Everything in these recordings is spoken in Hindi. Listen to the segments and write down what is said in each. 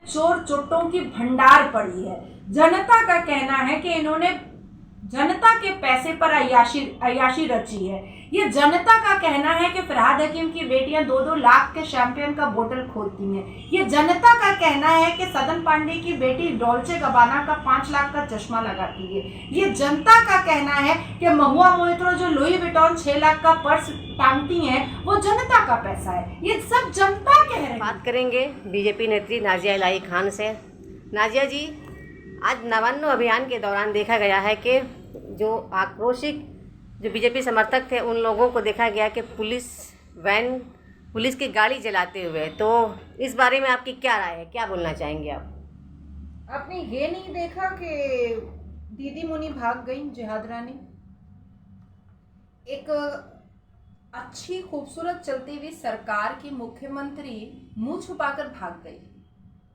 चोर चोटों की भंडार पड़ी है। जनता का कहना है कि इन्होंने जनता के पैसे पर अय्याशी रची है। ये जनता का कहना है कि फरहाद हकीम की बेटियां 2-2 लाख के शैंपियन का बोतल खोलती हैं। ये जनता का कहना है कि सदन पांडे की बेटी डॉल्चे गबाना का 5 लाख का चश्मा लगाती है। ये जनता का कहना है कि महुआ मोइत्रो जो लुई विटॉन 6 लाख का पर्स टांगती हैं वो जनता का पैसा है। ये सब जनता कह रही है। बात करेंगे बीजेपी नेत्री नाजिया इलाही खान से। नाजिया जी, आज नवान्न अभियान के दौरान देखा गया है कि जो आक्रोशित जो बीजेपी समर्थक थे उन लोगों को देखा गया कि पुलिस की गाड़ी जलाते हुए। तो इस बारे में आपकी क्या राय है, क्या बोलना चाहेंगे आप? आपने ये नहीं देखा कि दीदी मुनी भाग गई, जिहाद रानी एक अच्छी खूबसूरत चलती हुई सरकार की मुख्यमंत्री मुंह छुपाकर भाग गई।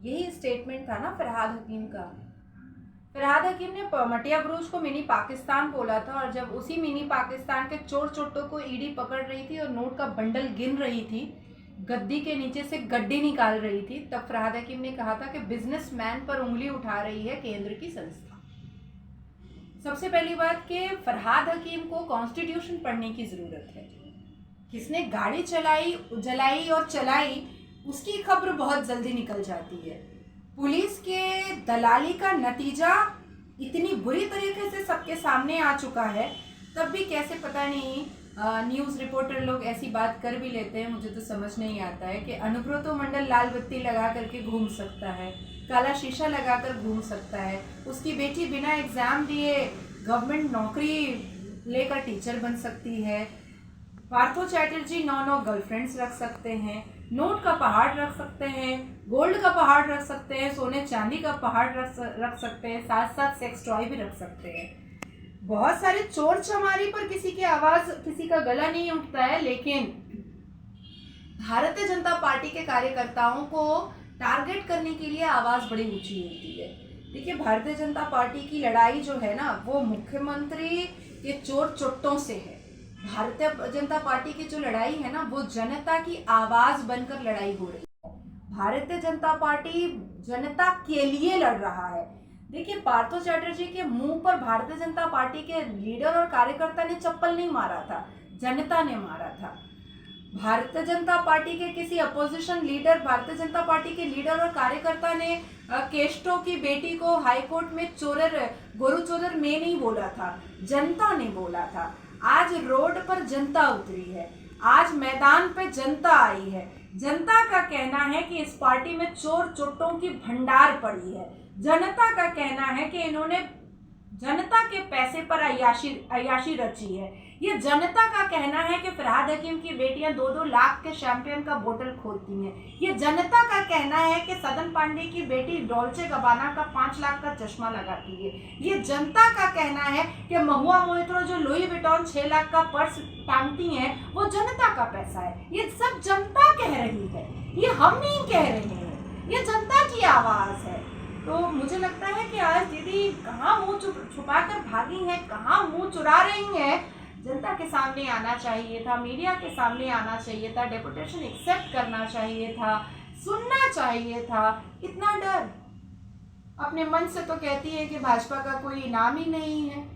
यही स्टेटमेंट था ना फरहाद हकीम का। फरहाद हकीम ने मटिया बुरुज को मिनी पाकिस्तान बोला था, और जब उसी मिनी पाकिस्तान के चोर चोटों को ईडी पकड़ रही थी और नोट का बंडल गिन रही थी, गद्दी के नीचे से गड्डी निकाल रही थी, तब फरहाद हकीम ने कहा था कि बिजनेसमैन पर उंगली उठा रही है केंद्र की संस्था। सबसे पहली बात कि फरहाद हकीम को कॉन्स्टिट्यूशन पढ़ने की जरूरत है। किसने गाड़ी जलाई और चलाई उसकी खबर बहुत जल्दी निकल जाती है। पुलिस के दलाली का नतीजा इतनी बुरी तरीके से सबके सामने आ चुका है, तब भी कैसे पता नहीं न्यूज़ रिपोर्टर लोग ऐसी बात कर भी लेते हैं। मुझे तो समझ नहीं आता है कि अनुब्रतो मंडल लाल बत्ती लगा करके घूम सकता है, काला शीशा लगाकर घूम सकता है, उसकी बेटी बिना एग्ज़ाम दिए गवर्नमेंट नौकरी लेकर टीचर बन सकती है, पार्थो चैटर्जी 9 गर्लफ्रेंड्स रख सकते हैं, नोट का पहाड़ रख सकते हैं, गोल्ड का पहाड़ रख सकते हैं, सोने चांदी का पहाड़ रख सकते हैं, साथ साथ सेक्स टॉय भी रख सकते हैं। बहुत सारे चोर चमारी पर किसी की आवाज़, किसी का गला नहीं उठता है, लेकिन भारतीय जनता पार्टी के कार्यकर्ताओं को टारगेट करने के लिए आवाज़ बड़ी ऊंची होती है। देखिए, भारतीय जनता पार्टी की लड़ाई जो है ना, वो मुख्यमंत्री के चोर चोट्टों से है। भारतीय जनता पार्टी की जो लड़ाई है ना, वो जनता की आवाज़ बनकर लड़ाई हो रही है। भारतीय जनता पार्टी जनता के लिए लड़ रहा है। देखिए, पार्थो चैटर्जी के मुंह पर भारतीय जनता पार्टी के लीडर और कार्यकर्ता ने चप्पल नहीं मारा था, जनता ने मारा था। भारतीय जनता पार्टी के किसी opposition leader, Bharatiya Janata party के लीडर और कार्यकर्ता ने केस्टो की बेटी को हाईकोर्ट में गोरू चोदर में नहीं बोला था, जनता ने बोला था। आज रोड पर जनता उतरी है, आज मैदान पे जनता आई है। जनता का कहना है कि इस पार्टी में चोर चोटों की भंडार पड़ी है। जनता का कहना है कि इन्होंने जनता के पैसे पर अय्याशी रची है। ये जनता का कहना है कि फरहाद हकीम की बेटियां 2-2 लाख के शैंपियन का बोतल खोलती हैं। ये जनता का कहना है कि सदन पांडे की बेटी डॉल्चे गबाना का 5 लाख का चश्मा लगाती है। ये जनता का कहना है कि महुआ मोइत्रो जो लुई विटॉन 6 लाख का पर्स टांगती हैं वो जनता का पैसा है। ये सब जनता कह रही है, ये हम नहीं कह रहे हैं, ये जनता की आवाज़ है। तो मुझे लगता है कि आज दीदी कहाँ मुंह छुपा कर भागी हैं, कहाँ मुंह चुरा रही हैं। जनता के सामने आना चाहिए था, मीडिया के सामने आना चाहिए था, डेपुटेशन एक्सेप्ट करना चाहिए था, सुनना चाहिए था। इतना डर, अपने मन से तो कहती है कि भाजपा का कोई इनाम ही नहीं है।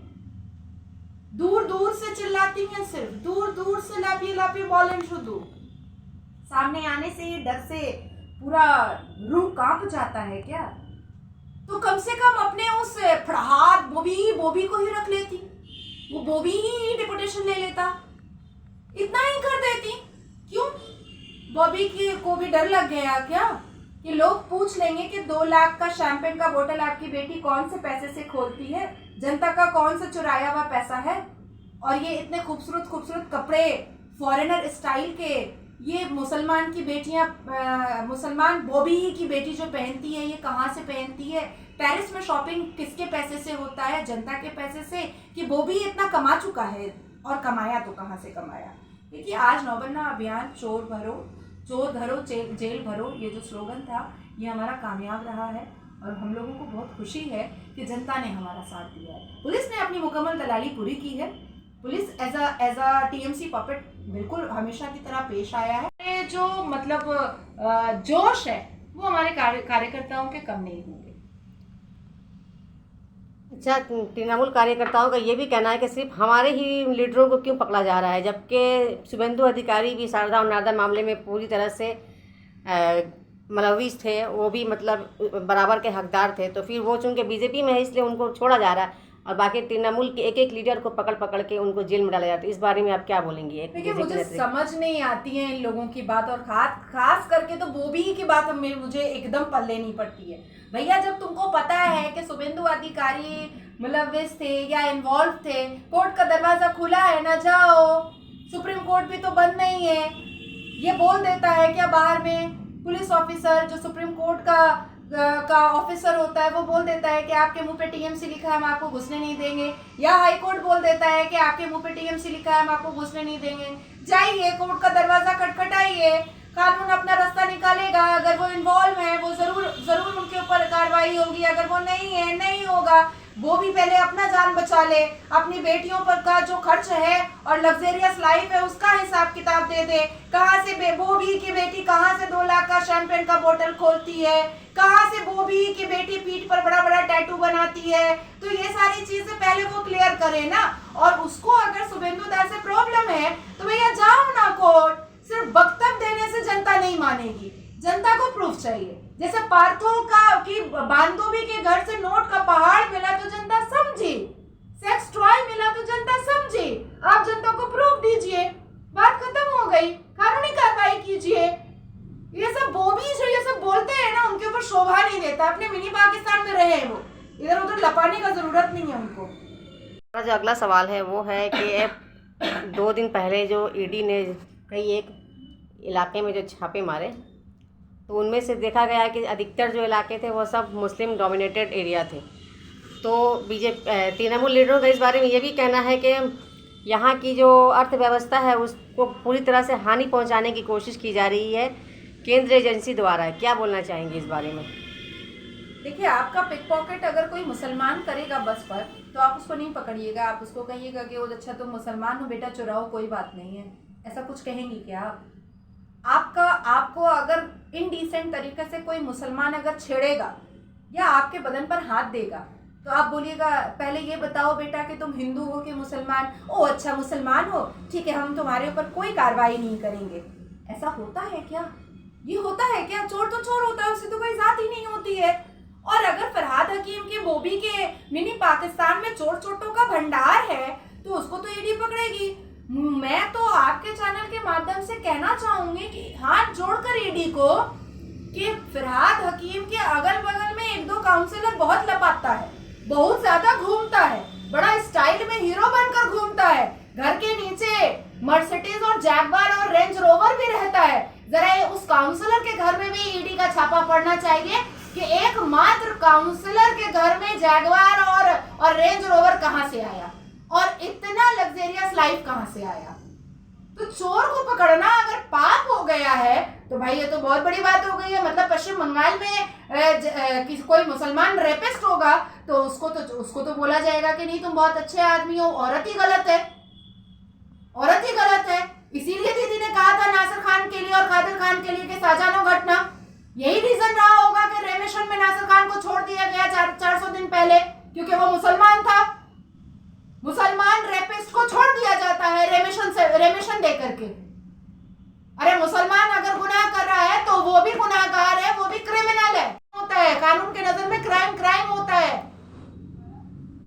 दूर दूर से चिल्लाती हैं, सिर्फ दूर दूर से लापी बोलें शुद्ध। सामने आने से ही डर से पूरा रूह कांप जाता है क्या? तो कम से कम अपने उस फरहाद बोबी को ही रख लेती, वो बोबी ही डिपुटेशन ले लेता, इतना ही कर देती। क्यों? बॉबी को भी डर लग गया क्या कि लोग पूछ लेंगे कि 2 लाख का शैंपेन का बोतल आपकी बेटी कौन से पैसे से खोलती है, जनता का कौन सा चुराया हुआ पैसा है? और ये इतने खूबसूरत खूबसूरत कपड़े फॉरेनर स्टाइल के, ये मुसलमान की बेटियां, मुसलमान बॉबी की बेटी जो पहनती है, ये कहाँ से पहनती है? पेरिस में शॉपिंग किसके पैसे से होता है? जनता के पैसे से। कि बॉबी इतना कमा चुका है, और कमाया तो कहाँ से कमाया? देखिए, आज नौबन्ना अभियान चोर धरो जेल भरो, ये जो स्लोगन था, ये हमारा कामयाब रहा है, और हम लोगों को बहुत खुशी है कि जनता ने हमारा साथ दिया है। पुलिस ने अपनी मुकम्मल दलाली पूरी की है। Police as a TMC puppet बिल्कुल हमेशा की तरह पेश आया है। जो मतलब जोश है वो हमारे कार्यकर्ताओं के कम नहीं होंगे। अच्छा, तृणमूल कार्यकर्ताओं का ये भी कहना है कि सिर्फ हमारे ही लीडरों को क्यों पकड़ा जा रहा है, जबकि शुभेंदु अधिकारी भी शारदा और नारदा मामले में पूरी तरह से मुलविस थे, वो भी मतलब बराबर के हकदार थे। तो फिर वो चूँकि बीजेपी में है इसलिए उनको छोड़ा जा रहा है, और बाकी तृणमूल के एक एक लीडर को पकड़ पकड़ के उनको जेल में डाला जाता है। इस बारे में आप क्या बोलेंगी? देखिए, मुझे समझ नहीं आती है इन लोगों की बात, और खास करके तो बोबी की बात मुझे एकदम पल्ले नहीं पड़ती है। भैया, जब तुमको पता है कि शुभेंदु अधिकारी मुलविस थे या इन्वॉल्व थे, कोर्ट का दरवाजा खुला है ना, जाओ। सुप्रीम कोर्ट भी तो बंद नहीं है। ये बोल देता है क्या बाहर में पुलिस ऑफिसर, जो सुप्रीम कोर्ट का ऑफिसर होता है, वो बोल देता है कि आपके मुंह पे टीएमसी लिखा है, हम आपको घुसने नहीं देंगे। या हाई कोर्ट बोल देता है कि आपके मुंह पे टीएमसी लिखा है, हम आपको घुसने नहीं देंगे। जाइए, कोर्ट का दरवाजा खटखटाइए, कानून अपना रास्ता निकालेगा। अगर वो इन्वॉल्व है, वो जरूर उनके ऊपर कार्रवाई होगी। अगर वो नहीं है, नहीं होगा। वो भी पहले अपना जान बचा ले, अपनी बेटियों पर का जो खर्च है और लग्जरियस लाइफ है उसका हिसाब किताब दे दे। कहाँ से बोबी की बेटी कहाँ से 2 लाख का शैंपेन का बोतल खोलती है, कहाँ से बोबी की बेटी पीठ पर बड़ा बड़ा टैटू बनाती है। तो ये सारी चीजें पहले वो क्लियर करे ना। और उसको अगर शुभेंदु दा से प्रॉब्लम है तो भैया जाओ ना कोर्ट। सिर्फ वक्तव्य देने से जनता नहीं मानेगी, जनता को प्रूफ चाहिए। जैसे पार्थो की बांधोबी के घर से नोट का पहाड़ मिला तो जनता समझी, सेक्स टॉय मिला तो जनता समझी। आप जनता को प्रूफ दीजिए, बात खत्म हो गई, कानूनी कार्रवाई कीजिए। ये सब बोबी जो ये सब बोलते हैं ना, उनके ऊपर शोभा नहीं देता। अपने मिनी पाकिस्तान में रहे वो, इधर उधर लपाने का जरूरत नहीं है उनको। जो अगला सवाल है वो है कि 2 दिन पहले जो ईडी ने कई एक इलाके में जो छापे मारे, तो उनमें से देखा गया कि अधिकतर जो इलाके थे वो सब मुस्लिम डोमिनेटेड एरिया थे। तो तृणमूल लीडरों का इस बारे में ये भी कहना है कि यहाँ की जो अर्थव्यवस्था है उसको पूरी तरह से हानि पहुँचाने की कोशिश की जा रही है केंद्रीय एजेंसी द्वारा। क्या बोलना चाहेंगे इस बारे में? देखिए, आपका पिक पॉकेट अगर कोई मुसलमान करेगा बस पर, तो आप उसको नहीं पकड़िएगा। आप उसको कहिएगा कि वो अच्छा तुम मुसलमान हो बेटा, चुराओ, कोई बात नहीं है। ऐसा कुछ कहेंगी क्या आप? आपको अगर इनडिसेंट तरीके से कोई मुसलमान अगर छेड़ेगा या आपके बदन पर हाथ देगा, तो आप बोलिएगा पहले ये बताओ बेटा कि तुम हिंदू हो कि मुसलमान? ओ अच्छा, मुसलमान हो, ठीक है, हम तुम्हारे ऊपर कोई कार्रवाई नहीं करेंगे। ऐसा होता है क्या? ये होता है क्या? चोर तो चोर होता है, उससे तो कोई जात ही नहीं होती है। और अगर फरहाद हकीम के बोबी के मिनी पाकिस्तान में चोर चोटों का भंडार है तो उसको तो ईडी पकड़ेगी। मैं तो आपके चैनल के माध्यम से कहना चाहूंगी कि हाथ जोड़कर ईडी को कि फरहाद हकीम के अगल बगल में 1-2 काउंसलर बहुत लपाता है, बहुत ज्यादा घूमता है, बड़ा स्टाइल में हीरो बनकर घूमता है, घर के नीचे मर्सिडीज और जैगवार और रेंज रोवर भी रहता है। जरा उस काउंसलर के घर में भी ईडी का छापा पड़ना चाहिए कि एकमात्र काउंसलर के घर में जैगवार और रेंज रोवर कहां से आया और इतना लग्जरियस लाइफ कहां से आया। तो चोर को पकड़ना अगर पाप हो गया है तो भाई ये तो बहुत बड़ी बात हो गई है। मतलब पश्चिम बंगाल में कोई मुसलमान रेपिस्ट होगा तो उसको तो बोला जाएगा कि नहीं तुम बहुत अच्छे आदमी हो, औरत ही गलत है, औरत ही गलत है। इसीलिए दीदी ने कहा था नासिर खान के लिए और कादिर खान के लिए कि साजानो घटना, यही रीजन रहा होगा कि रेमेशन में नासिर खान को छोड़ दिया गया 400 दिन पहले, क्योंकि वो मुसलमान था। मुसलमान रेपिस्ट को छोड़ दिया जाता है रेमेशन दे करके। अरे मुसलमान अगर गुनाह कर रहा है तो वो भी गुनाहगार है, वो भी क्रिमिनल है। होता है कानून के नजर में क्राइम